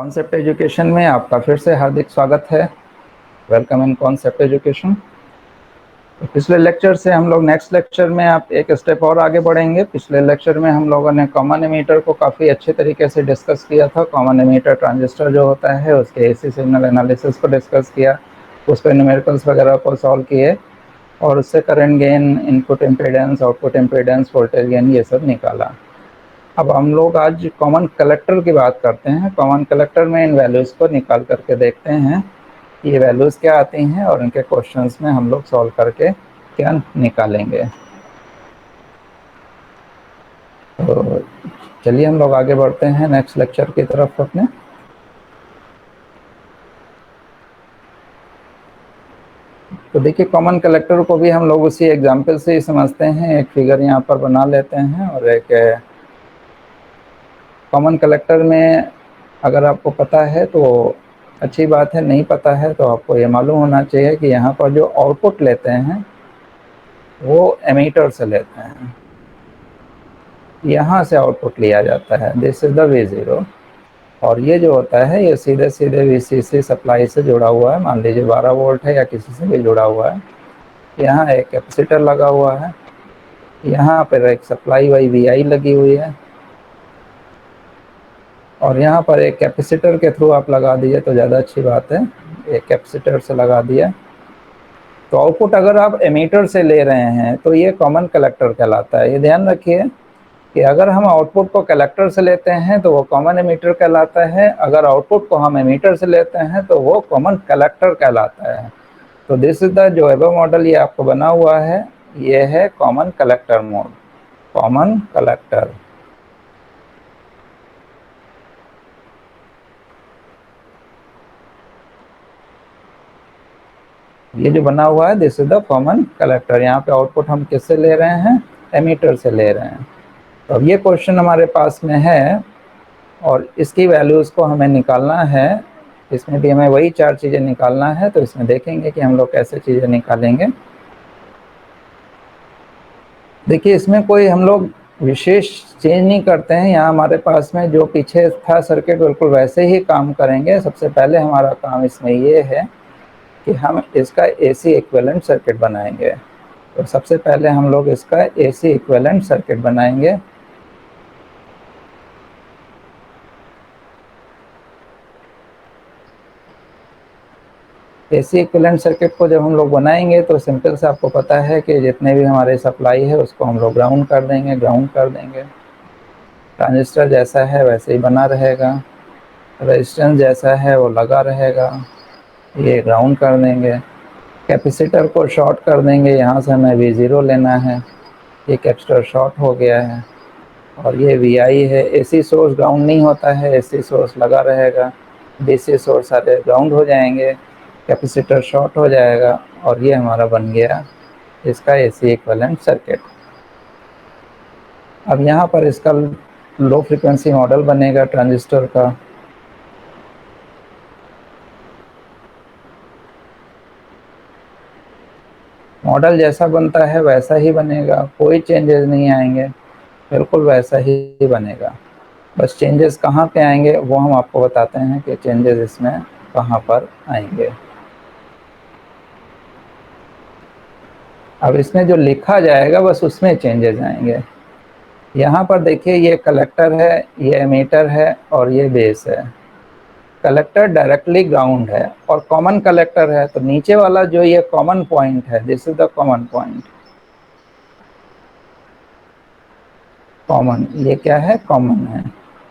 Concept education में आपका फिर से हार्दिक स्वागत है। Welcome in concept education. तो पिछले लेक्चर से हम लोग नेक्स्ट लेक्चर में आप एक स्टेप और आगे बढ़ेंगे। पिछले लेक्चर में हम लोगों ने कॉमन एमीटर को काफ़ी अच्छे तरीके से डिस्कस किया था। कॉमन एमीटर ट्रांजिस्टर जो होता है उसके एसी सिग्नल एनालिसिस को डिस्कस किया, उस पर न्यूमेरिकल्स वगैरह को सॉल्व किए और उससे current gain, input impedance, output impedance, voltage gain ये सब निकाला। अब हम लोग आज कॉमन कलेक्टर की बात करते हैं। कॉमन कलेक्टर में इन वैल्यूज़ को निकाल करके देखते हैं कि ये वैल्यूज़ क्या आती हैं और इनके क्वेश्चंस में हम लोग सॉल्व करके क्या निकालेंगे। तो चलिए हम लोग आगे बढ़ते हैं नेक्स्ट लेक्चर की तरफ अपने। तो देखिए कॉमन कलेक्टर को भी हम लोग उसी एग्जाम्पल से ही समझते हैं। एक फिगर यहाँ पर बना लेते हैं और एक कॉमन कलेक्टर में अगर आपको पता है तो अच्छी बात है, नहीं पता है तो आपको ये मालूम होना चाहिए कि यहाँ पर जो आउटपुट लेते हैं वो एमीटर से लेते हैं। यहाँ से आउटपुट लिया जाता है, दिस इज द V0। और ये जो होता है ये सीधे सीधे VCC सप्लाई से जुड़ा हुआ है। मान लीजिए 12 वोल्ट है या किसी से भी जुड़ा हुआ है। यहाँ एक कैपेसिटर लगा हुआ है, यहाँ पर एक सप्लाई वाई VI लगी हुई है और यहाँ पर एक कैपेसिटर के थ्रू आप लगा दीजिए तो ज़्यादा अच्छी बात है। एक कैपेसिटर से लगा दिया तो आउटपुट अगर आप एमीटर से ले रहे हैं तो ये कॉमन कलेक्टर कहलाता है। ये ध्यान रखिए कि अगर हम आउटपुट को कलेक्टर से लेते हैं तो वो कॉमन एमीटर कहलाता है, अगर आउटपुट को हम एमीटर से लेते हैं तो वो कॉमन कलेक्टर कहलाता है। तो दिस इज द जो एबव मॉडल ये आपको बना हुआ है, ये है common collector mode, common collector. ये जो बना हुआ है this is the common collector. यहाँ पे आउटपुट हम किससे ले रहे हैं? एमीटर से ले रहे हैं। तो अब ये क्वेश्चन हमारे पास में है और इसकी वैल्यूज़ को हमें निकालना है। इसमें भी हमें वही 4 चीज़ें निकालना है। तो इसमें देखेंगे कि हम लोग कैसे चीज़ें निकालेंगे। देखिए इसमें कोई हम लोग विशेष चेंज नहीं करते हैं। यहाँ हमारे पास में जो पीछे था सर्किट बिल्कुल वैसे ही काम करेंगे। सबसे पहले हमारा काम इसमें ये है कि हम इसका AC इक्विवेलेंट सर्किट बनाएंगे। तो सबसे पहले हम लोग इसका AC इक्विवेलेंट सर्किट बनाएंगे। AC इक्विवेलेंट सर्किट को जब हम लोग बनाएंगे तो सिंपल से आपको पता है कि जितने भी हमारे सप्लाई है उसको हम लोग ग्राउंड कर देंगे, ग्राउंड कर देंगे। ट्रांजिस्टर जैसा है वैसे ही बना रहेगा, रेजिस्टेंस जैसा है वो लगा रहेगा, ये ग्राउंड कर देंगे। कैपेसिटर को शॉर्ट कर देंगे, यहाँ से हमें V0 लेना है, ये कैपेसिटर शॉर्ट हो गया है और ये VI है। AC सोर्स ग्राउंड नहीं होता है, AC सोर्स लगा रहेगा, DC सोर्स सारे ग्राउंड हो जाएंगे, कैपेसिटर शॉर्ट हो जाएगा और ये हमारा बन गया इसका AC इक्विवेलेंट सर्किट। अब यहाँ पर इसका लो फ्रिक्वेंसी मॉडल बनेगा ट्रांजिस्टर का। मॉडल जैसा बनता है वैसा ही बनेगा, कोई चेंजेस नहीं आएंगे, बिल्कुल वैसा ही बनेगा। बस चेंजेस कहाँ पे आएंगे वो हम आपको बताते हैं कि चेंजेस इसमें कहाँ पर आएंगे। अब इसमें जो लिखा जाएगा बस उसमें चेंजेस आएंगे। यहाँ पर देखिए ये कलेक्टर है, ये एमीटर है और ये बेस है। कलेक्टर डायरेक्टली ग्राउंड है और कॉमन कलेक्टर है, तो नीचे वाला जो ये कॉमन पॉइंट है this is the common point. Common, ये क्या है? कॉमन है।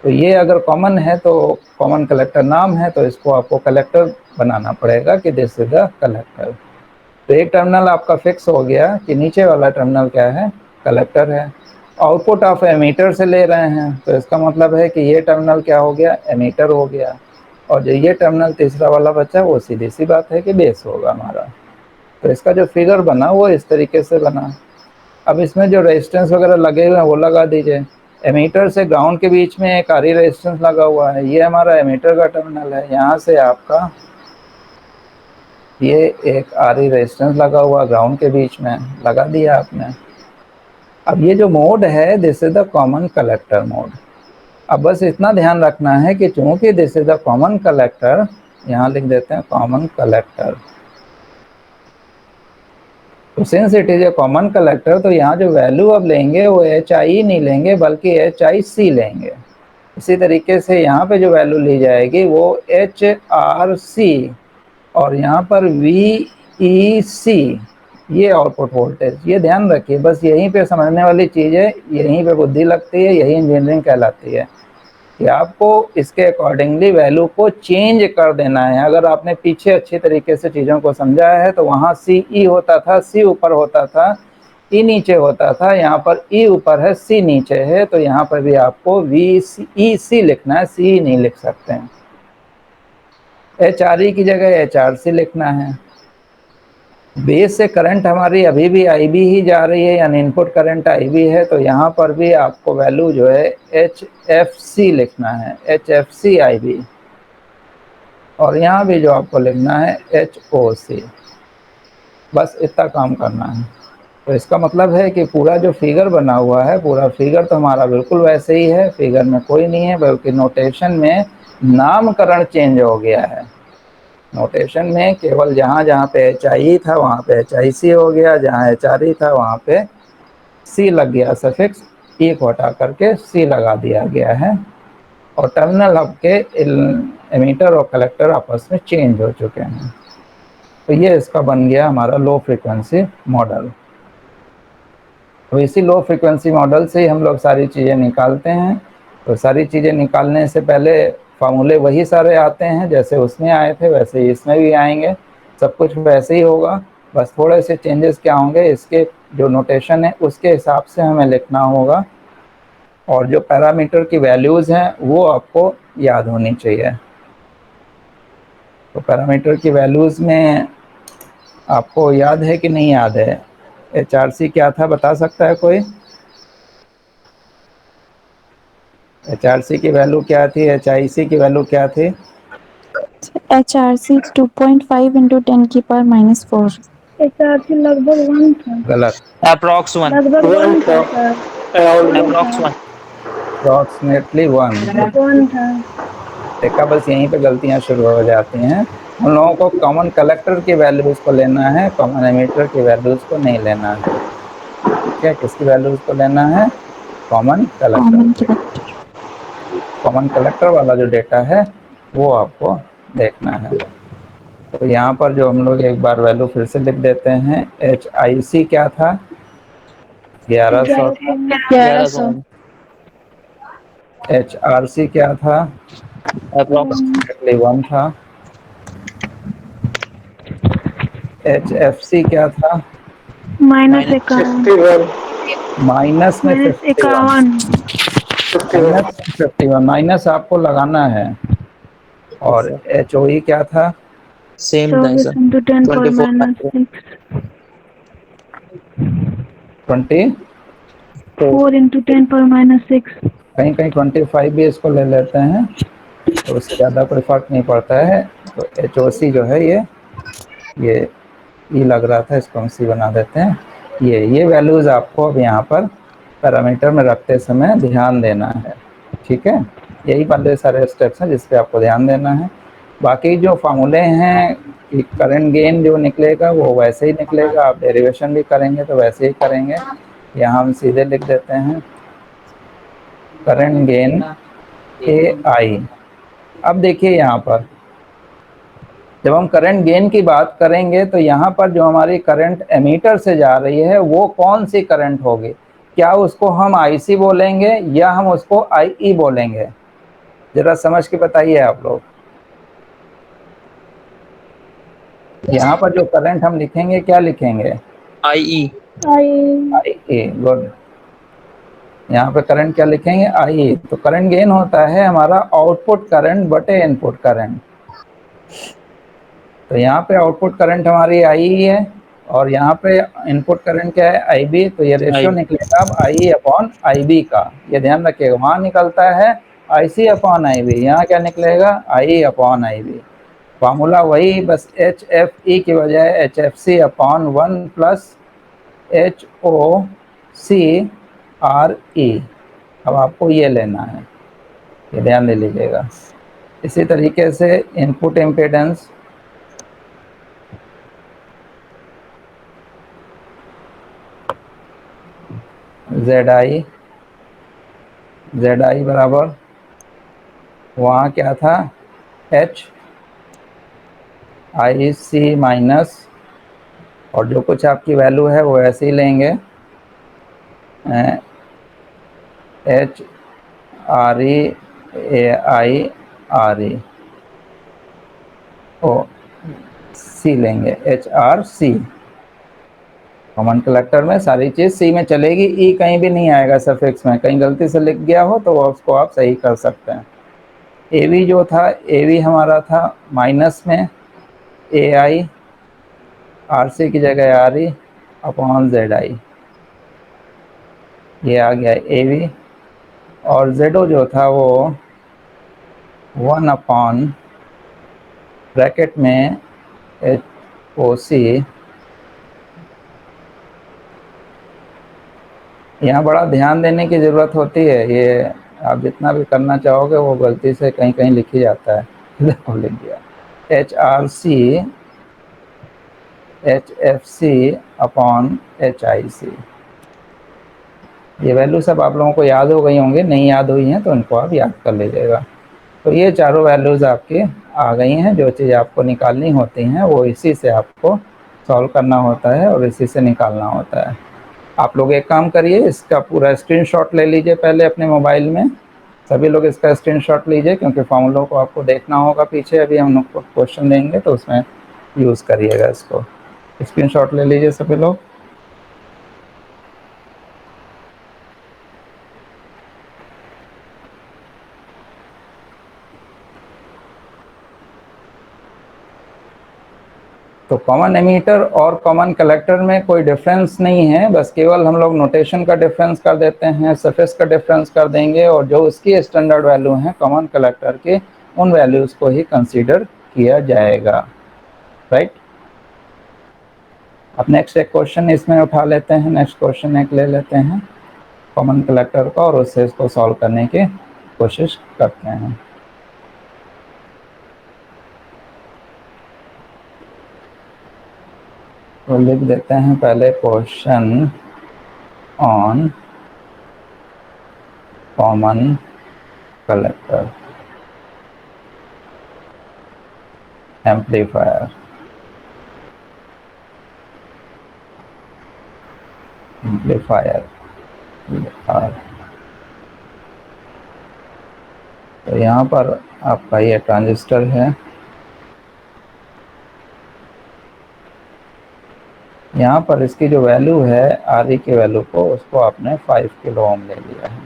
तो ये अगर कॉमन है तो कॉमन कलेक्टर नाम है, तो इसको आपको कलेक्टर बनाना पड़ेगा कि दिस इज द कलेक्टर। तो एक टर्मिनल आपका फिक्स हो गया कि नीचे वाला टर्मिनल क्या है? कलेक्टर है। आउटपुट आप एमीटर से ले रहे हैं तो इसका मतलब है कि ये टर्मिनल क्या हो गया? एमीटर हो गया। और जो ये टर्मिनल तीसरा वाला बचा वो सीधी सी बात है कि बेस होगा हमारा। तो इसका जो फिगर बना वो इस तरीके से बना। अब इसमें जो रेजिस्टेंस वगैरह लगे हुए हैं वो लगा दीजिए। एमीटर से ग्राउंड के बीच में एक RE रेजिस्टेंस लगा हुआ है, ये हमारा एमीटर का टर्मिनल है। यहाँ से आपका ये एक RE रेजिस्टेंस लगा हुआ ग्राउंड के बीच में, लगा दिया आपने। अब ये जो मोड है this is the common collector mode. अब बस इतना ध्यान रखना है कि चूंकि this is the common collector, यहाँ लिख देते हैं कॉमन कलेक्टर, तो since it is a common collector तो यहाँ जो वैल्यू अब लेंगे वो HI नहीं लेंगे बल्कि HIC लेंगे। इसी तरीके से यहाँ पे जो वैल्यू ली जाएगी वो HRC और यहाँ पर VEC, ये आउटपुट वोल्टेज, ये ध्यान रखिए, बस यहीं पे समझने वाली चीज़ है, यहीं पे बुद्धि लगती है, यही इंजीनियरिंग कहलाती है कि आपको इसके अकॉर्डिंगली वैल्यू को चेंज कर देना है। अगर आपने पीछे अच्छी तरीके से चीज़ों को समझा है तो वहाँ CE होता था, C ऊपर होता था, E नीचे होता था, यहाँ पर E ऊपर है, C नीचे है, तो यहाँ पर भी आपको VEC लिखना है, CE नहीं लिख सकते हैं। HRE की जगह HRC लिखना है। बेस से करंट हमारी अभी भी IB ही जा रही है, यानी इनपुट करंट IB है, तो यहाँ पर भी आपको वैल्यू जो है HFC लिखना है, HFC IB, और यहाँ भी जो आपको लिखना है HOC। बस इतना काम करना है। तो इसका मतलब है कि पूरा जो फिगर बना हुआ है, पूरा फिगर तो हमारा बिल्कुल वैसे ही है, फिगर में कोई नहीं है, बल्कि नोटेशन में नामकरण चेंज हो गया है। नोटेशन में केवल जहाँ जहाँ पे HI था वहाँ पे HIC हो गया, जहाँ HRE था वहाँ पे C लग गया, सफिक्स E को हटा करके C लगा दिया गया है, और टर्मिनल हब के एमीटर और कलेक्टर आपस में चेंज हो चुके हैं। तो ये इसका बन गया हमारा लो फ्रीक्वेंसी मॉडल। तो इसी लो फ्रीक्वेंसी मॉडल से ही हम लोग सारी चीज़ें निकालते हैं। तो सारी चीज़ें निकालने से पहले फार्मूले वही सारे आते हैं, जैसे उसमें आए थे वैसे ही इसमें भी आएंगे, सब कुछ वैसे ही होगा, बस थोड़े से चेंजेस क्या होंगे, इसके जो नोटेशन है उसके हिसाब से हमें लिखना होगा, और जो पैरामीटर की वैल्यूज़ हैं वो आपको याद होनी चाहिए। तो पैरामीटर की वैल्यूज़ में आपको याद है कि नहीं याद है? HRC क्या था, बता सकता है कोई? HRC की वैल्यू क्या थी, HIC की वैल्यू क्या थी? HRC 2.5 into 10 की पावर -4। HRC लगभग 1 था। गलत। अप्रॉक्स 1। लगभग 1 था सर। अप्रॉक्स 1। अप्रॉक्सीमेटली 1 1 था। देखा, बस यहीं पे गलतियां शुरू हो जाती हैं। हम लोगों को कॉमन कलेक्टर की वैल्यूज को लेना है, कॉमन एमीटर की वैल्यूज को नहीं लेना है। ठीक है, किसकी वैल्यूज को लेना है? Common collector. कॉमन कलेक्टर वाला जो डेटा है वो आपको देखना है। तो यहाँ पर जो हम लोग एक बार वैल्यू फिर से लिख देते हैं, HIC क्या था? 1100। 1100। HRC क्या था? अप्रॉक्स 1 था। HFC क्या था? -51। माइनस में 51। माइनस आपको लगाना है। और HOE क्या था? सेम था 24 sir. into 10 power 24 -6। 20, 4 into 10 power -6। कहीं कहीं 25 भी इसको ले लेते हैं, तो उससे ज़्यादा कोई फर्क नहीं पड़ता है। तो HOC जो है ये E लग रहा था, इसको हम C बना देते हैं। ये वैल्यूज़ आपको अब यहाँ पर पैरामीटर में रखते समय ध्यान देना है। ठीक है, यही वाले सारे स्टेप्स हैं जिस पे आपको ध्यान देना है। बाकी जो फार्मूले हैं कि करंट गेन जो निकलेगा वो वैसे ही निकलेगा, आप डेरिवेशन भी करेंगे तो वैसे ही करेंगे। यहाँ हम सीधे लिख देते हैं करंट गेन AI। अब देखिए यहाँ पर जब हम करंट गेन की बात करेंगे तो यहाँ पर जो हमारी करंट एमीटर से जा रही है वो कौन सी करंट होगी? क्या उसको हम IC बोलेंगे या हम उसको IE बोलेंगे? जरा समझ के बताइए आप लोग। यहाँ पर जो करंट हम लिखेंगे क्या लिखेंगे? IE। IE, good. यहाँ पे करंट क्या लिखेंगे? IE। तो करंट गेन होता है हमारा आउटपुट करंट बटे इनपुट करंट। तो यहाँ पे आउटपुट करंट हमारी IE है और यहाँ पे इनपुट करंट क्या है? IB। तो ये रेशियो निकलेगा अब IE अपॉन IB का, ये ध्यान रखिएगा। वहाँ निकलता है IC अपॉन IB, यहाँ क्या निकलेगा? IE upon IB। फार्मूला वही, बस HFE की बजाय HFC अपॉन 1 प्लस HOCRE। अब आपको ये लेना है। ये ध्यान दे लीजिएगा। इसी तरीके से इनपुट इम्पीडेंस ZI बराबर वहाँ क्या था HIC माइनस, और जो कुछ आपकी वैल्यू है वो ऐसे ही लेंगे HRE ओ C लेंगे, HRC। कॉमन कलेक्टर में सारी चीज़ C में चलेगी, E कहीं भी नहीं आएगा सफिक्स में, कहीं गलती से लिख गया हो तो उसको आप सही कर सकते हैं। AV जो था, AV हमारा था माइनस में AI, RC की जगह RE अपॉन ZI, ये आ गया AV। और ZO जो था वो 1 अपॉन ब्रैकेट में HOC। यहाँ बड़ा ध्यान देने की ज़रूरत होती है, ये आप जितना भी करना चाहोगे वो गलती से कहीं कहीं लिखी जाता है। देखो लिख दिया HRC HFC अपॉन HIC। ये वैल्यू सब आप लोगों को याद हो गई होंगी, नहीं याद हुई हैं तो इनको आप याद कर लीजिएगा। तो ये चारों वैल्यूज़ आपकी आ गई हैं। जो चीज़ आपको निकालनी होती हैं वो इसी से आपको सॉल्व करना होता है और इसी से निकालना होता है। आप लोग एक काम करिए, इसका पूरा स्क्रीनशॉट ले लीजिए पहले अपने मोबाइल में। सभी लोग इसका स्क्रीनशॉट लीजिए क्योंकि फॉर्मूलों को आपको देखना होगा पीछे, अभी हम लोग को क्वेश्चन देंगे तो उसमें यूज़ करिएगा इसको। स्क्रीनशॉट ले लीजिए सभी लोग। तो कॉमन एमीटर और कॉमन कलेक्टर में कोई डिफरेंस नहीं है, बस केवल हम लोग नोटेशन का डिफरेंस कर देते हैं, सरफेस का डिफरेंस कर देंगे, और जो उसकी स्टैंडर्ड वैल्यू है कॉमन कलेक्टर के, उन वैल्यूज़ को ही कंसीडर किया जाएगा, राइट। अब नेक्स्ट एक क्वेश्चन इसमें उठा लेते हैं, नेक्स्ट क्वेश्चन एक ले लेते हैं कॉमन कलेक्टर का और उससे इसको सॉल्व करने की कोशिश करते हैं। तो लिख देते हैं पहले question on common collector amplifier. तो यहाँ पर आपका ये ट्रांजिस्टर है, यहाँ पर इसकी जो वैल्यू है RE की वैल्यू को, उसको आपने 5 किलो ओम ले लिया है,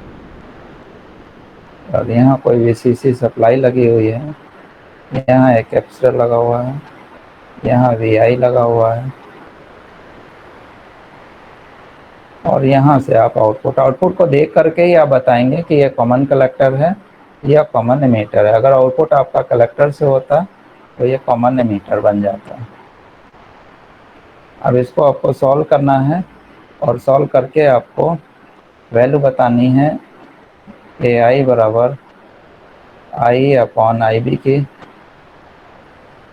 और यहाँ कोई VCC सप्लाई लगी हुई है, यहाँ एक कैपेसिटर लगा हुआ है, यहाँ VI लगा हुआ है, और यहाँ से आप आउटपुट को देख करके ही आप बताएंगे कि ये कॉमन कलेक्टर है या कॉमन एमीटर है। अगर आउटपुट आपका कलेक्टर से होता तो ये कॉमन एमीटर बन जाता। अब इसको आपको सॉल्व करना है, और सॉल्व करके आपको वैल्यू बतानी है AI बराबर I अपॉन IB की,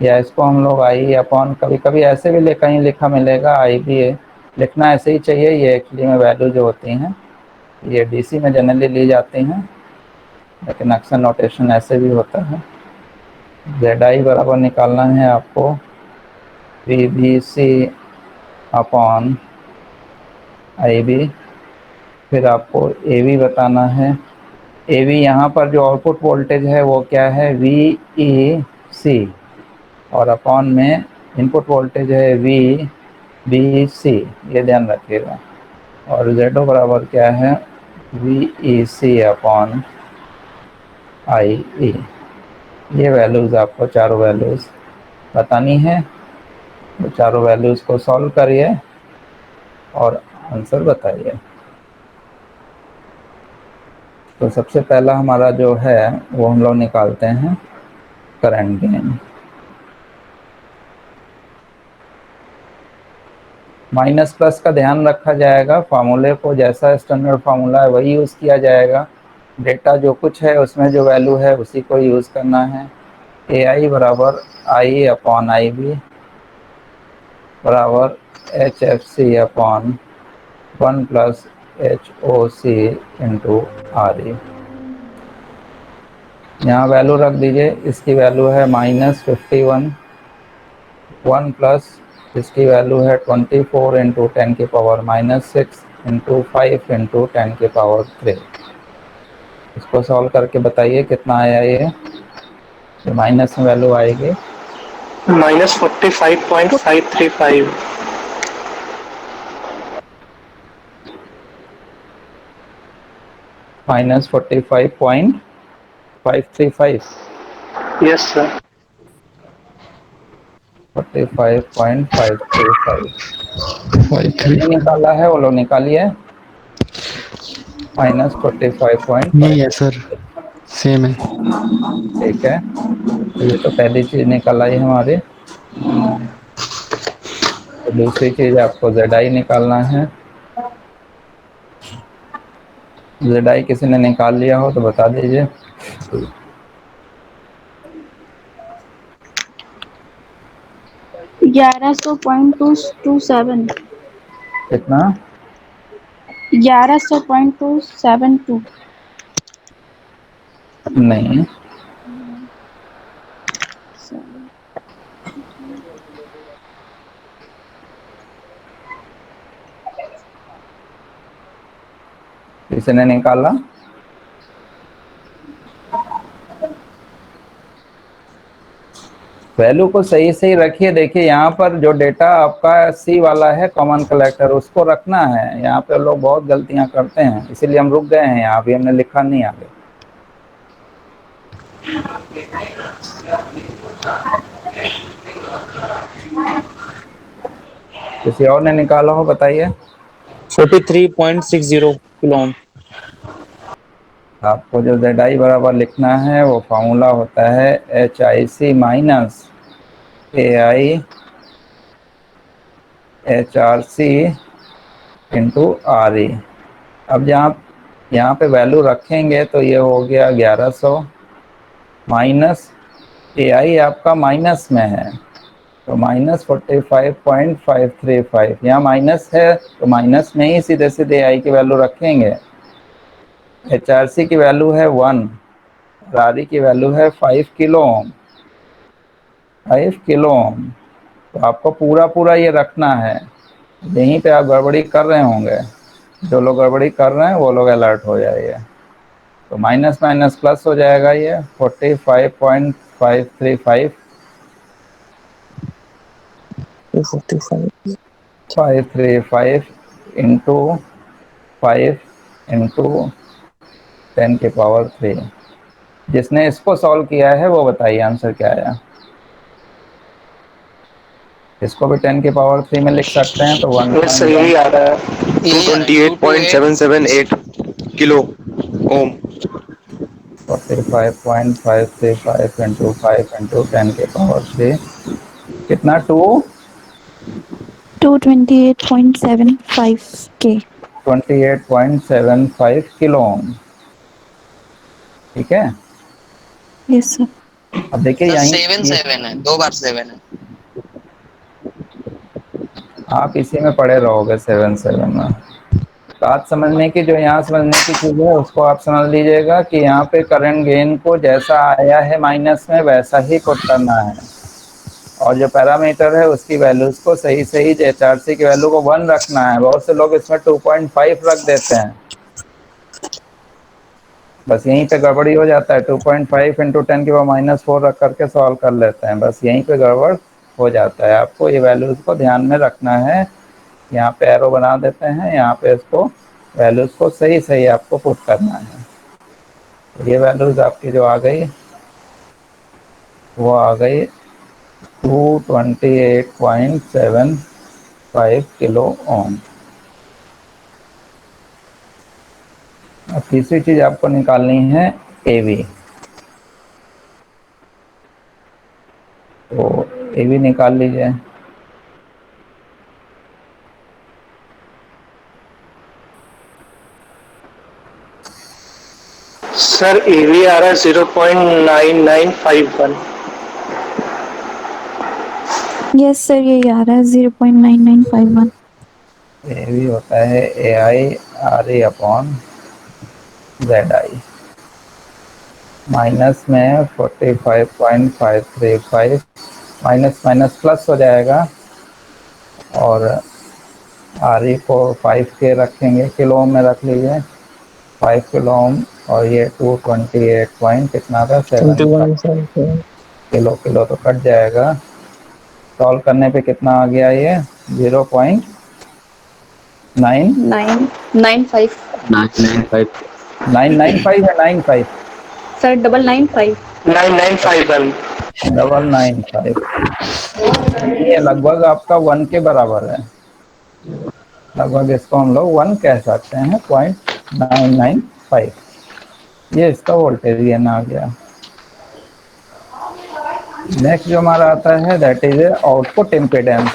या इसको हम लोग I अपॉन, कभी कभी ऐसे भी कहीं लिखा मिलेगा IB है, लिखना ऐसे ही चाहिए। ये एक्चुअली में वैल्यू जो होती हैं ये DC में जनरली ली जाती हैं, लेकिन अक्सर नोटेशन ऐसे भी होता है। ZI बराबर निकालना है आपको VBC अपॉन IB, फिर आपको AV बताना है। AV यहाँ पर जो आउटपुट वोल्टेज है वो क्या है, VEC, और अपॉन में इनपुट वोल्टेज है VBC, ये ध्यान रखिएगा। और ZO बराबर क्या है, VEC अपॉन IE। ये वैल्यूज़ आपको चारों वैल्यूज़ बतानी है। तो चारों वैल्यूज़ को सॉल्व करिए और आंसर बताइए। तो सबसे पहला हमारा जो है वो हम लोग निकालते हैं करंट गेन। माइनस प्लस का ध्यान रखा जाएगा, फार्मूले को जैसा स्टैंडर्ड फार्मूला है वही यूज़ किया जाएगा। डेटा जो कुछ है उसमें जो वैल्यू है उसी को यूज़ करना है। ए आई बराबर आई अपॉन आई बी बराबर H F C upon 1 plus H O C into R E. यहाँ वैल्यू रख दीजिए, इसकी वैल्यू है -51, 1 प्लस इसकी वैल्यू है 24 इंटू 10 की पावर -6 इंटू 5 इंटू 10 की पावर 3। इसको सॉल्व करके बताइए कितना आया ये। माइनस में वैल्यू आएगी -45.535। -45.535। Yes sir. 45.535 53 निकाला है, वो लोग निकालिए। नहीं है -45.5। सर, सेम है। ठीक है, तो ये तो पहली चीज़ निकल आई हमारी। तो दूसरी चीज़ आपको जेड आई निकालना है। जेड आई किसी ने निकाल लिया हो तो बता दीजिए। 1100.227। कितना? 1100.272। नहीं, किसी ने निकाला? वैल्यू को सही सही रखिए। देखिए यहाँ पर जो डेटा आपका सी वाला है कॉमन कलेक्टर, उसको रखना है। यहाँ पे लोग बहुत गलतियाँ करते हैं, इसीलिए हम रुक गए हैं यहाँ भी, हमने लिखा नहीं आगे। किसी और ने निकाला हो बताइए। 43.60 किलो ओम। आपको जो जेड आई बराबर लिखना है वो फार्मूला होता है H I C minus A I H R C into R E. अब जहाँ यहाँ पे वैल्यू रखेंगे तो ये हो गया 1100 माइनस ए आई आपका माइनस में है तो -45.535। यहाँ माइनस है तो माइनस में ही सीधे सीधे आई की वैल्यू रखेंगे। एच आर सी की वैल्यू है 1 और आर ई की वैल्यू है 5 किलो ओम। 5 kilo ohm. तो आपको पूरा पूरा ये रखना है। यहीं पे आप गड़बड़ी कर रहे होंगे, जो लोग गड़बड़ी कर रहे हैं वो लोग अलर्ट हो जाइए। तो माइनस माइनस प्लस हो जाएगा ये 45.535 245। 535 इंटू 5 इंटू 10 की पावर 3। जिसने इसको सॉल्व किया है वो बताइए आंसर क्या आया। इसको भी 10 की पावर 3 में लिख सकते हैं तो 1 यस सर, यही आ रहा है 228.778 किलो ओम। 45.535 इंटू 5 इंटू 10 की पावर 3 कितना 228.75 के। 28.75 किलो ओम। ठीक है, यस सर। अब देखिए सर यहीं 7 है, 2 बार 7 है। आप इसी में पड़े रहोगे 7 में। बात समझने की, जो यहाँ समझने की चीज़ है उसको आप समझ लीजिएगा कि यहाँ पे करंट गेन को जैसा आया है माइनस में वैसा ही पुट करना है, और जो पैरामीटर है उसकी वैल्यूज को सही सही एच आर सी की वैल्यू को 1 रखना है। बहुत से लोग इसमें 2.5 रख देते हैं, बस यहीं पे गड़बड़ी हो जाता है। 2.5 इंटू 10 की पावर -4 रख करके सॉल्व कर लेते हैं, बस यहीं पे गड़बड़ हो जाता है। आपको ये वैल्यूज को ध्यान में रखना है। यहाँ पे एरो बना देते हैं, यहाँ पे इसको वैल्यूज को सही सही आपको पुट करना है। तो ये वैल्यूज आपकी जो आ गई वो आ गई 228.75 किलो ओम। अब तीसरी चीज आपको निकालनी है ए वी। तो ए वी निकाल लीजिए। सर AV आ रहा है 0.9951। यस सर, यही आ रहा है 0.9951। ये भी होता है AI RE/ZI, माइनस में 45.535, माइनस माइनस प्लस हो जाएगा, और RE को 5 के रखेंगे, किलो ओम में रख लीजिए, 5 किलो ओम, और ये 228 पॉइंट कितना था, 75 किलो। किलो तो कट जाएगा, सॉल्व करने पे कितना आ गया, ये 0.995 995 है, 95 सर, 995। 9951। 995, ये लगभग आपका 1 के बराबर है, लगभग इसको हम लोग 1 कह सकते हैं, 0.995, ये इसका वोल्टेज गेन आ गया। नेक्स्ट जो हमारा आता है that is output impedance.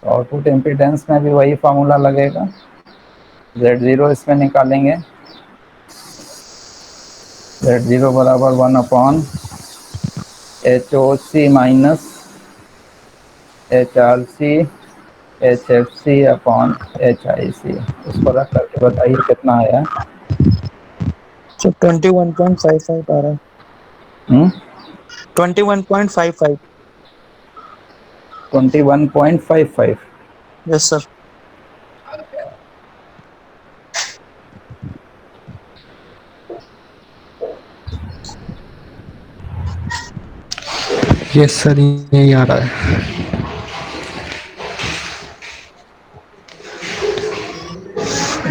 Output impedance में भी वही फार्मूला लगेगा, Z0 इसमें निकालेंगे, Z0 बराबर 1/HOC माइनस HRC HFC/HIC। उसको रख करके बताइए कितना आया। So 21.55 आ रहा है। 21.55। 21.55। Yes sir. यस सर, यही आ रहा है।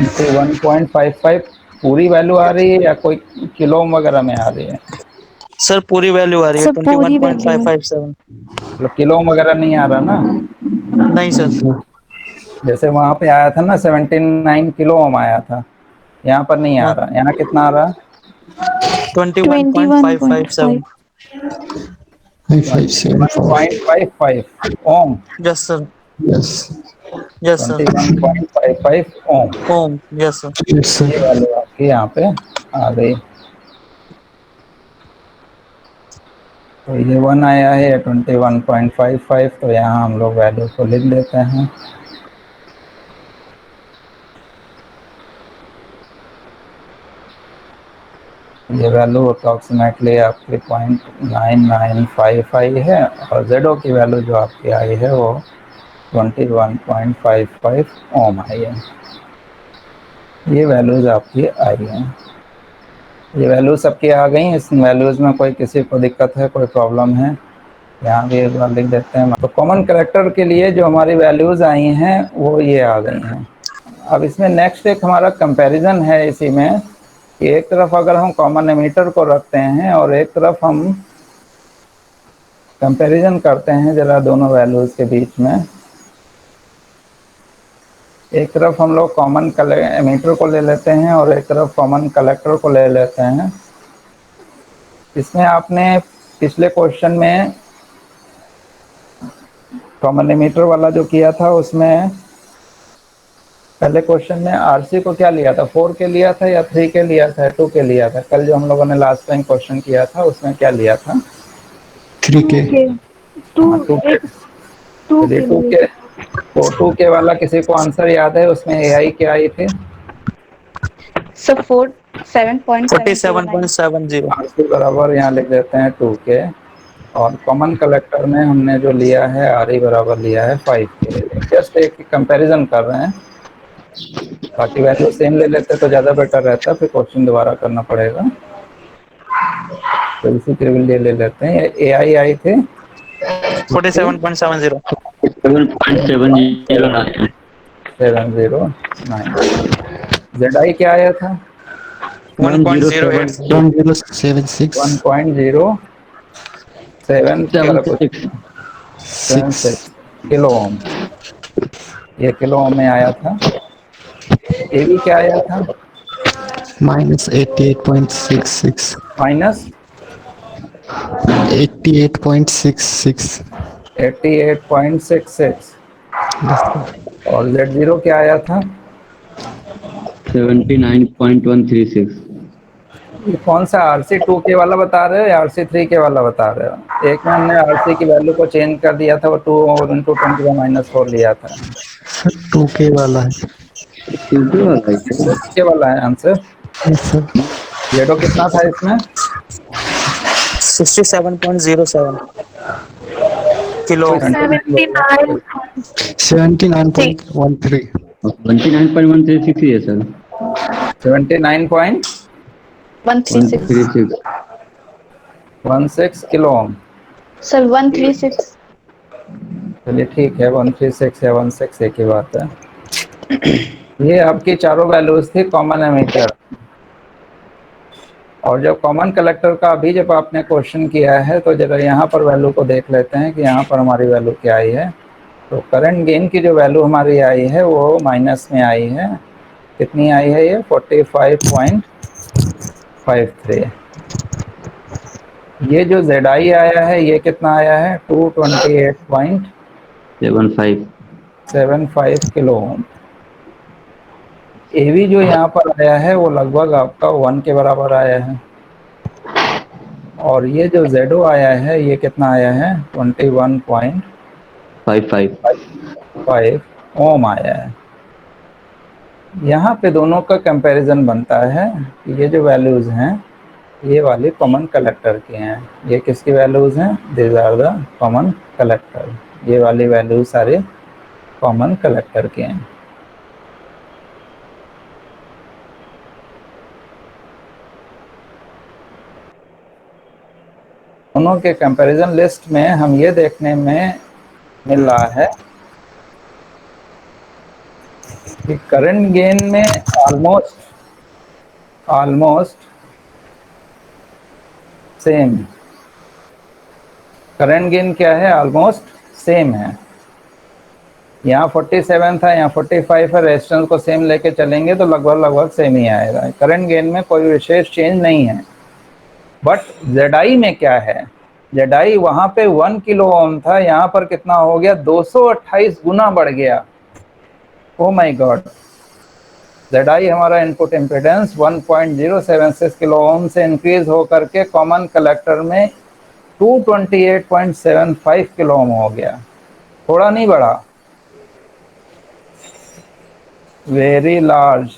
21.55 पूरी वैल्यू आ रही है या कोई किलो वगैरह में आ रही है? सर पूरी वैल्यू आ रही है, सर पूरी वैल्यू है। 21.557। मतलब किलो वगैरह नहीं आ रहा ना, नहीं सर। जैसे वहां पे आया था ना 79 किलो ओम आया था, यहाँ पर नहीं आ रहा। यहाँ कितना आ रहा? 21.557। 21.5। 5574। 21.55 ohm. Yes sir. Yes. Yes sir. 21.55 ohm, ohm. Yes sir. Yes ये सर। वैल्यू आपकी यहाँ पे आ गई। तो ये 1 आया है 21.55, तो यहाँ हम लोग वैल्यू को लिख देते हैं। ये वैल्यू अप्रॉक्सीमेटली आपकी 0.9955 है, और जेडो की वैल्यू जो आपकी आई है वो 21.55 ओम आई है। ये वैल्यूज आपकी आई हैं, ये वैल्यूज सबकी आ गई। इस वैल्यूज में कोई किसी को दिक्कत है, कोई प्रॉब्लम है? यहाँ भी एक बार लिख देते हैं। तो कॉमन करेक्टर के लिए जो हमारी वैल्यूज आई हैं वो ये आ गई हैं। अब इसमें नेक्स्ट एक हमारा कंपैरिजन है इसी में, कि एक तरफ अगर हम कॉमन एमीटर को रखते हैं और एक तरफ हम कंपैरिजन करते हैं जरा दोनों वैल्यूज के बीच में। एक तरफ हम लोग कॉमन एमीटर को ले लेते हैं और एक तरफ कॉमन कलेक्टर को ले लेते हैं। इसमें आपने पिछले क्वेश्चन में कॉमन एमीटर वाला जो किया था, उसमें पहले क्वेश्चन में आरसी को क्या लिया था, 4 के लिया था या 3 के लिया था, 2 के लिया था? कल जो हम लोगों ने लास्ट टाइम क्वेश्चन किया था उसमें क्या लिया था? 3K। टू हाँ, 2 के। एक टू चलिए के 2 लिए। के, तो 2 के वाला किसी को आंसर याद है? उसमें एआई क्या आई थी? सर 47.709। 47.70। आरसी बराबर यहाँ लिख देते हैं 2 के, और कॉमन कलेक्टर में हमने जो लिया है आरई बराबर लिया है 5 के। जस्ट एक कंपैरिजन कर रहे हैं, बाकी वैल्यू सेम ले लेते तो ज़्यादा बेटर रहता, फिर क्वेश्चन दोबारा करना पड़ेगा। तो इसी के लिए ले लेते हैं। ए आई आई थे 47.70। 709। जेड आई क्या आया था? 1.086। 1076 1.07 क्या कुछ 76 6 किलो ओम, ये किलो ओम में आया था। ए भी क्या आया था? minus 88.66। माइनस 88.66। 88.66। Yes, sir. और Z0 क्या आया था? 79.136। ये कौन सा RC2K वाला बता रहे हो या RC3K वाला बता रहे हो? एक में हमने RC की वैल्यू को चेंज कर दिया था, वो 2 इंटू 10⁻⁴ लिया था। सर 2K वाला है। 2K वाला है क्या? 2K वाला है आंसर। Yes sir. Z कितना था इसमें? 67.07 किलो। 79. 79.13। 29.136 ही है सर। 136 79.16 kilo ohm. सर 136 चलिए ठीक है, 136 या 16 एक ही बात है। ये आपकी चारों वैल्यूज थी कॉमन एमीटर। और जब कॉमन कलेक्टर का अभी जब आपने क्वेश्चन किया है तो जरा यहाँ पर वैल्यू को देख लेते हैं कि यहाँ पर हमारी वैल्यू क्या आई है। तो करंट गेन की जो वैल्यू हमारी आई है वो माइनस में आई है। कितनी आई है ये? 45.53। ये जो ZI आया है ये कितना आया है? 228.75 किलो ओम। AV जो यहाँ पर आया है वो लगभग आपका 1 के बराबर आया है। और ये जो ZO आया है ये कितना आया है? 21.55 ओम आया है। यहाँ पे दोनों का कंपैरिजन बनता है कि ये जो वैल्यूज हैं ये वाली कॉमन कलेक्टर की हैं। ये किसकी वैल्यूज हैं? These are the common collector. ये वाली वैल्यूज सारे कॉमन कलेक्टर के हैं। दोनों के कंपैरिजन लिस्ट में हम ये देखने में मिल रहा है कि करंट गेन में ऑलमोस्ट सेम। करंट गेन क्या है? ऑलमोस्ट सेम है। यहाँ 47 था, यहाँ 45 है। रेजिस्टेंस को सेम लेके चलेंगे तो लगभग सेम ही आएगा। करंट गेन में कोई विशेष चेंज नहीं है। बट ZI में क्या है? ZI वहां पे 1 किलो ओम था, यहाँ पर कितना हो गया? 228 गुना बढ़ गया। Oh my God. ZI हमारा इनपुट इम्पीडेंस 1.076 किलो ओम से इंक्रीज होकर के कॉमन कलेक्टर में 228.75 किलो ओम हो गया। थोड़ा नहीं बढ़ा, वेरी लार्ज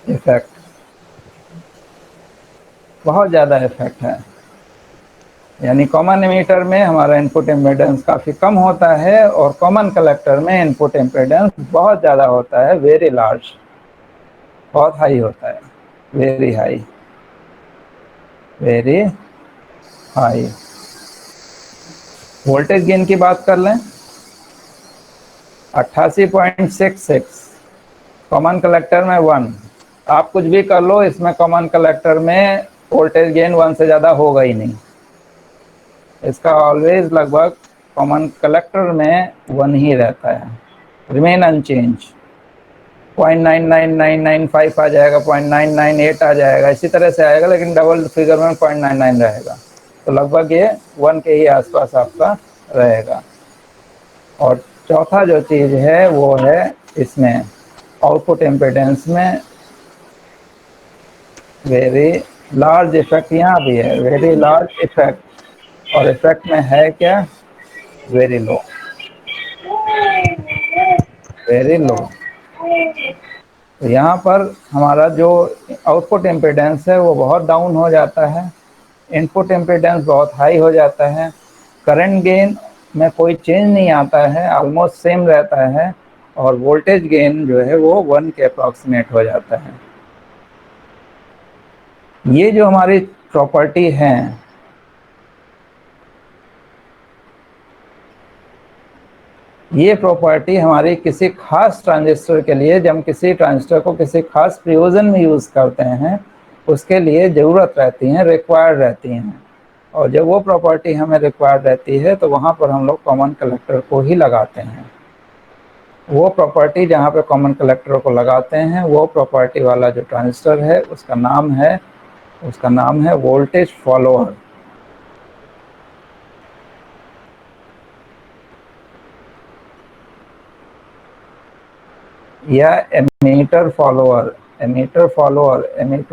इफेक्ट, बहुत ज़्यादा इफेक्ट है। यानी कॉमन एमीटर में हमारा इनपुट इम्पीडेंस काफ़ी कम होता है और कॉमन कलेक्टर में इनपुट इम्पीडेंस बहुत ज़्यादा होता है, वेरी लार्ज, बहुत हाई होता है, very high, very high. Voltage gain की बात कर लें, 88.66, कॉमन कलेक्टर में 1। आप कुछ भी कर लो, इसमें कॉमन कलेक्टर में वोल्टेज गेन 1 से ज़्यादा होगा ही नहीं। इसका ऑलवेज लगभग कॉमन कलेक्टर में 1 ही रहता है, रिमेन अनचेंज। 0.99995 आ जाएगा, 0.998 आ जाएगा, इसी तरह से आएगा, लेकिन डबल फिगर में 0.99 रहेगा। तो लगभग ये 1 के ही आसपास आपका रहेगा। और चौथा जो चीज़ है वो है इसमें आउटपुट इम्पीडेंस में वेरी लार्ज इफेक्ट। यहाँ भी है वेरी लार्ज इफेक्ट, और इफेक्ट में है क्या? Very low, very low. तो यहाँ पर हमारा जो आउटपुट इम्पीडेंस है वो बहुत डाउन हो जाता है, इनपुट इम्पीडेंस बहुत हाई हो जाता है, करंट गेन में कोई चेंज नहीं आता है, ऑलमोस्ट सेम रहता है, और वोल्टेज गेन जो है वो 1 के अप्रॉक्सीमेट हो जाता है। ये जो हमारी प्रॉपर्टी है, ये प्रॉपर्टी हमारी किसी खास ट्रांजिस्टर के लिए, जब हम किसी ट्रांजिस्टर को किसी खास प्रयोजन में यूज़ करते हैं उसके लिए ज़रूरत रहती हैं, रिक्वायर्ड रहती हैं। और जब वो प्रॉपर्टी हमें रिक्वायर्ड रहती है तो वहाँ पर हम लोग कॉमन कलेक्टर को ही लगाते हैं। वो प्रॉपर्टी जहाँ पे कॉमन कलेक्टर को लगाते हैं वो प्रॉपर्टी वाला जो ट्रांजिस्टर है उसका नाम है वोल्टेज फॉलोअर। या एमीटर फॉलोअर। एमीटर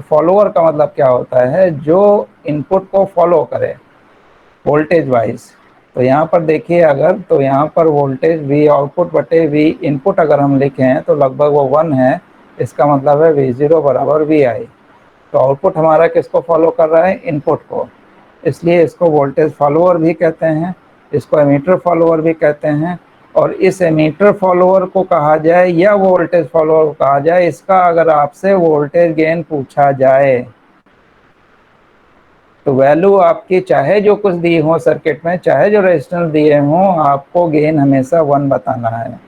फॉलोअर का मतलब क्या होता है, जो इनपुट को फॉलो करे वोल्टेज वाइज। तो यहाँ पर देखिए अगर, तो यहाँ पर वोल्टेज V आउटपुट बटे V इनपुट अगर हम लिखें तो लगभग वो 1 है। इसका मतलब है V0 बराबर VI। तो आउटपुट हमारा किसको फॉलो कर रहा है, इनपुट को, इसलिए इसको वोल्टेज फॉलोअर भी कहते हैं, इसको एमीटर फॉलोअर भी कहते हैं। और इस एमीटर फॉलोअर को कहा जाए या वोल्टेज फॉलोअर को कहा जाए, इसका अगर आपसे वोल्टेज गेन पूछा जाए तो वैल्यू आपकी चाहे जो कुछ दी हो सर्किट में, चाहे जो रेजिस्टेंस दिए हों, आपको गेन हमेशा 1 बताना है।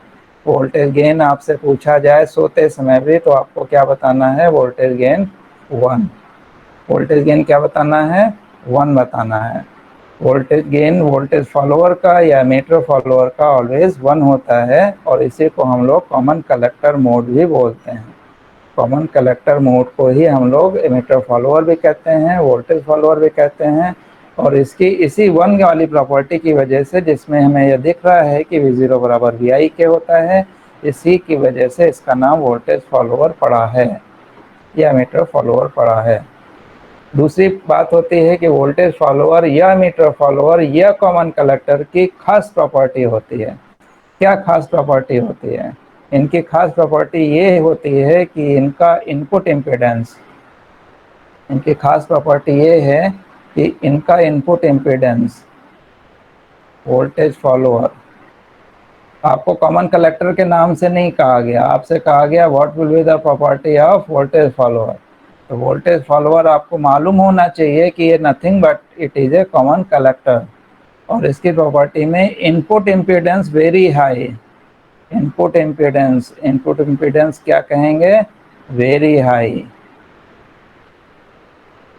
वोल्टेज गेन आपसे पूछा जाए सोते समय भी तो आपको क्या बताना है, वोल्टेज गेन 1। वोल्टेज गेन क्या बताना है, 1 बताना है। वोल्टेज गेन वोल्टेज फॉलोअर का या एमीटर फॉलोअर का ऑलवेज 1 होता है, और इसी को हम लोग कॉमन कलेक्टर मोड भी बोलते हैं। कॉमन कलेक्टर मोड को ही हम लोग एमीटर फॉलोअर भी कहते हैं, वोल्टेज फॉलोअर भी कहते हैं। और इसकी इसी 1 वाली प्रॉपर्टी की वजह से, जिसमें हमें यह दिख रहा है कि V0 बराबर VI के होता है, इसी की वजह से इसका नाम वोल्टेज फॉलोअर पड़ा है या एमीटर फॉलोअर पड़ा है। दूसरी बात होती है कि वोल्टेज फॉलोअर या एमीटर फॉलोअर या कॉमन कलेक्टर की खास प्रॉपर्टी होती है। क्या खास प्रॉपर्टी होती है, इनकी खास प्रॉपर्टी ये होती है कि इनका इनपुट इम्पीडेंस, इनकी खास प्रॉपर्टी ये है कि इनका इनपुट इम्पीडेंस वोल्टेज फॉलोअर, आपको कॉमन कलेक्टर के नाम से नहीं कहा गया, आपसे कहा गया what will be the property of voltage follower. तो वोल्टेज फॉलोअर आपको मालूम होना चाहिए कि ये nothing but it is a common collector, और इसकी प्रॉपर्टी में input impedance very high. Input impedance क्या कहेंगे, वेरी हाई।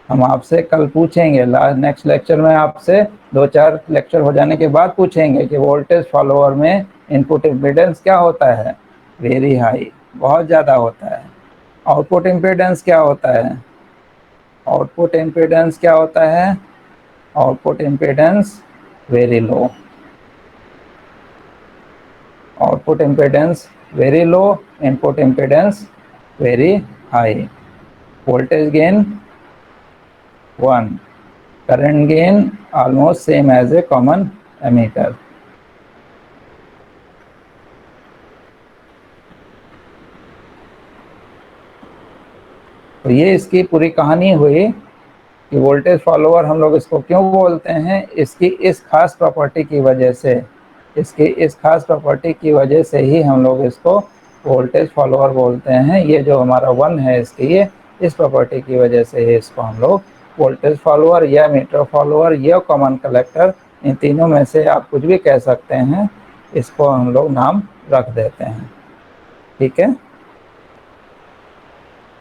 हम आपसे कल पूछेंगे, नेक्स्ट लेक्चर में आपसे 2-4 लेक्चर हो जाने के बाद पूछेंगे कि वोल्टेज फॉलोअर में इनपुट इम्पीडेंस क्या होता है, वेरी हाई, बहुत ज़्यादा होता है। आउटपुट इम्पीडेंस क्या होता है, आउटपुट इम्पीडेंस क्या होता है, output impedance very low. Output impedance very low, input impedance very high. Voltage gain 1, current gain almost same as a common emitter. तो ये इसकी पूरी कहानी हुई कि वोल्टेज फॉलोअर हम लोग इसको क्यों बोलते हैं, इसकी इस खास प्रॉपर्टी की वजह से, इसकी इस खास प्रॉपर्टी की वजह से ही हम लोग इसको वोल्टेज फॉलोअर बोलते हैं। ये जो हमारा 1 है, इसकी ये इस प्रॉपर्टी की वजह से ही इसको हम लोग वोल्टेज फॉलोअर या मीटर फॉलोअर या कॉमन कलेक्टर, इन तीनों में से आप कुछ भी कह सकते हैं, इसको हम लोग नाम रख देते हैं। ठीक है,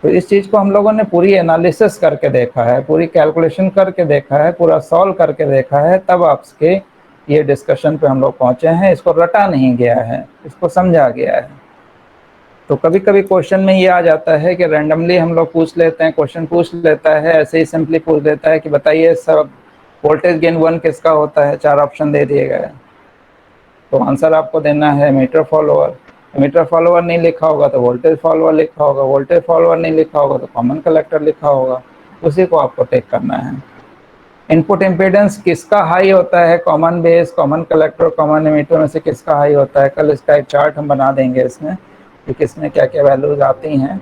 तो इस चीज़ को हम लोगों ने पूरी एनालिसिस करके देखा है, पूरी कैलकुलेशन करके देखा है, पूरा सॉल्व करके देखा है, तब आपके ये डिस्कशन पे हम लोग पहुँचे हैं। इसको रटा नहीं गया है, इसको समझा गया है। तो कभी कभी क्वेश्चन में ये आ जाता है कि रैंडमली हम लोग पूछ लेते हैं, क्वेश्चन पूछ लेता है, ऐसे ही सिंपली पूछ देता है कि बताइए सब वोल्टेज गेन 1 किसका होता है, 4 ऑप्शन दे दिए गए, तो आंसर आपको देना है मीटर फॉलोअर। मीटर फॉलोअर नहीं लिखा होगा तो वोल्टेज फॉलोअर लिखा होगा, वोल्टेज फॉलोअर नहीं लिखा होगा तो कॉमन कलेक्टर लिखा होगा, उसी को आपको टेक करना है। इनपुट इम्पीडेंस किसका हाई होता है, common base, common collector, common ammeter में से किसका हाई होता है, कल इसका एक चार्ट हम बना देंगे इसमें कि किसमें क्या क्या वैल्यूज आती हैं,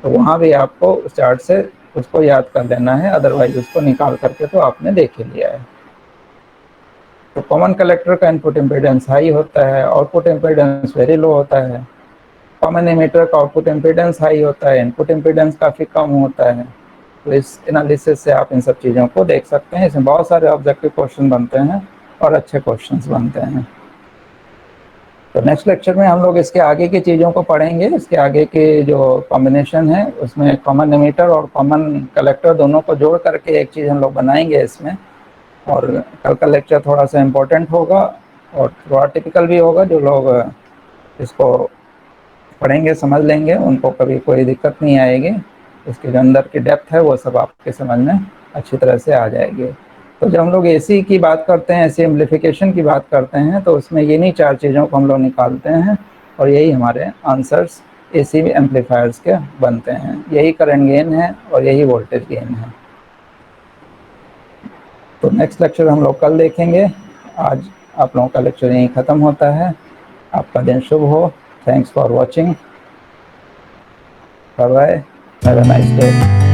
तो वहाँ भी आपको उस चार्ट से उसको याद कर लेना है, अदरवाइज उसको निकाल करके तो आपने देख ही लिया है। तो कॉमन कलेक्टर का इनपुट इम्पीडेंस हाई होता है, आउटपुट इम्पीडेंस वेरी लो होता है। कॉमन एमीटर का आउटपुट इम्पीडेंस हाई होता है, इनपुट इम्पीडेंस काफ़ी कम होता है। तो इस एनालिसिस से आप इन सब चीज़ों को देख सकते हैं। इसमें बहुत सारे ऑब्जेक्टिव क्वेश्चन बनते हैं और अच्छे क्वेश्चंस बनते हैं। तो नेक्स्ट लेक्चर में हम लोग इसके आगे की चीज़ों को पढ़ेंगे। इसके आगे के जो कॉम्बिनेशन है उसमें कॉमन एमीटर और कॉमन कलेक्टर दोनों को जोड़ करके एक चीज़ हम लोग बनाएंगे इसमें। और कल का लेक्चर थोड़ा सा इम्पोर्टेंट होगा और थोड़ा टिपिकल भी होगा। जो लोग इसको पढ़ेंगे समझ लेंगे उनको कभी कोई दिक्कत नहीं आएगी। इसके जो अंदर की डेप्थ है वो सब आपके समझ में अच्छी तरह से आ जाएगी। तो जब हम लोग एसी की बात करते हैं, एसी एम्प्लीफिकेशन की बात करते हैं, तो उसमें ये नहीं 4 चीज़ों को हम लोग निकालते हैं और यही हमारे आंसर्स एसी एम्पलीफायर्स के बनते हैं। यही करंट गेन है और यही वोल्टेज गेन है। तो नेक्स्ट लेक्चर हम लोग कल देखेंगे। आज आप लोगों का लेक्चर यहीं ख़त्म होता है। आपका दिन शुभ हो। Thanks for watching. Bye bye. Have a nice day.